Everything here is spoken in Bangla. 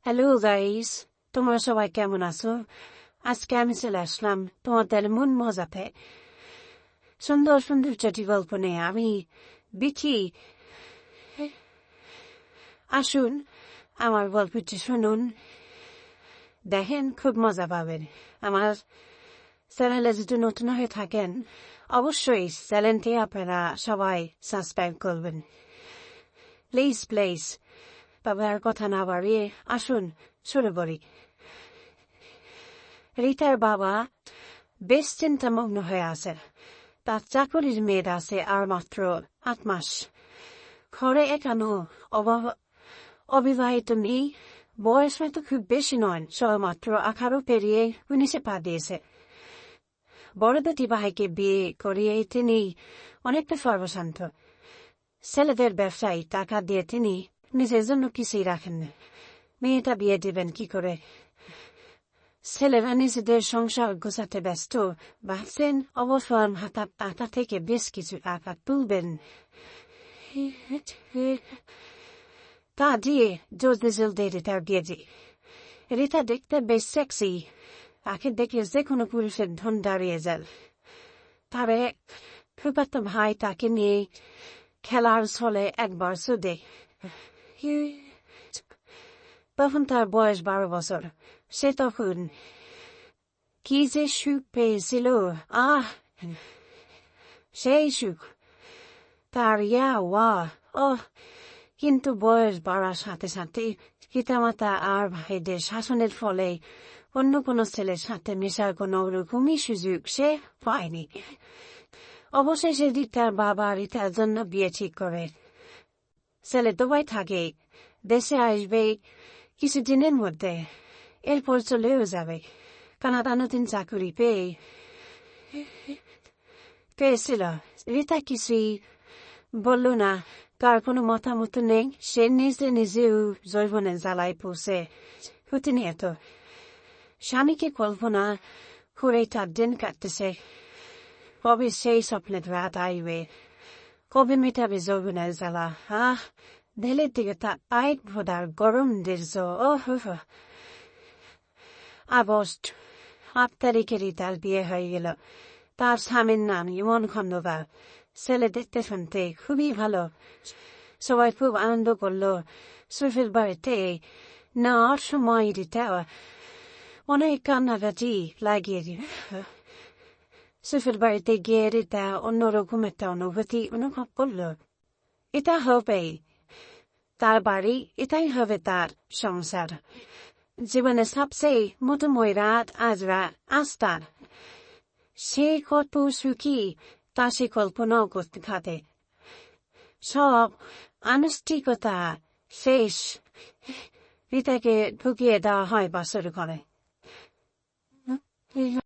হ্যালো গাইস, তোমরা সবাই কেমন আছো? আজকে আমি চলে আসলাম তোমাদের মন মজাতে। সুন্দর সুন্দর চারটি গল্প নিয়ে আমি বিচি। আসুন আমার গল্পটি শুনুন, দেখেন খুব মজা পাবেন। আমার চ্যানেলে যদি নতুন হয়ে থাকেন অবশ্যই চ্যানেলটি আপনারা সবাই সাবস্ক্রাইব করবেন। প্লিজ তবে আর কথা না বাড়িয়ে আসুন শুরু করি। রিতার বাবা বেশ চিন্তামগ্ন হয়ে আছে। তার চাকরির মেয়ের আছে আর মাত্র 8 মাস। ঘরে একানো অবিবাহিত মেয়ে, বয়স হয়তো খুব বেশি নয়, সবেমাত্র 18 পেরিয়ে 19-এ পা দিয়েছে। বড় দুটি ভাইকে বিয়ে করিয়ে তিনি অনেকটা সর্বশান্ত। ছেলেদের ব্যবসায় টাকা দিয়ে তিনি নিজের জন্য কিছুই রাখেন না। মেয়েটা বিয়ে দিবেন কি করে? ছেলেরা নিজেদের সংসার গোছাতে ব্যস্ত, ভাবছেন অবসর হাতা থেকে বেশ কিছু টাকা তুলবেন। তা দিয়ে জলদি রিতার বিয়ে দি। রিতা দেখতে বেশ সেক্সি, তাকে দেখলে যে কোনো পুরুষের ধন দাঁড়িয়ে যায়। তার এক ফুফাতো ভাই তাকে নিয়ে খেলার ছলে একবার শুধে। তখন তার বয়স 12 বছর। সে তখন কি যে সুখ পেয়েছিল, সেই সুখ তার কিন্তু বয়স বাড়ার সাথে সাথে পিতামাতা আর ভাইদের শাসনের ফলে অন্য কোনো ছেলের সাথে মেশার কোনো রকমই সুযোগ সে পায়নি। অবশেষে রিতার বাবা রিতার জন্য বিয়ে ঠিক করে। ছেলে দুবাই থাকে, দেশে আসবে কিছুদিনের মধ্যে, এরপর চলেও যাবে। কানাডা নতুন চাকরি পেয়েছিল। রিতা কিছুই বলল না, কার কোনো মতামত নেই। সে নিজেও জৈবনের জ্বালায় পৌঁছে প্রতিনিয়ত স্বামীকে কল্পনা করে তার দিন কাটতেছে। কবে সেই স্বপ্নের রাত আইবে, কবে মেটাবে যৌবনের জ্বালা। ঢেলের দিকে তার আইট ভোদার গরম দৃশ্য। আগস্ট 8 তারিখে রিতার বিয়ে হয়ে গেল। তার স্বামীর নাম ইমন খন্দকার। ছেলে দেখতে শুনতে খুবই ভালো। সবাই খুব আনন্দ করলো। সুফির বাড়িতে নেওয়ার সময় রিতা অনেক কান্নাকাটি লাগিয়ে দিল। সুফির বাড়িতে গিয়ে রিতা অন্যরকম একটা অনুভূতি অনুভব করলো। এটা হবে তার বাড়ি, এটাই হবে তার সংসার। জীবনের সবচেয়ে মধুময় রাত আজ তার। সে কত সুখী তা সে কল্পনাও করতে থাকে। সব আনুষ্ঠানিকতা শেষ, রিতাকে ঢুকিয়ে দেওয়া হয় বাসর ঘরে।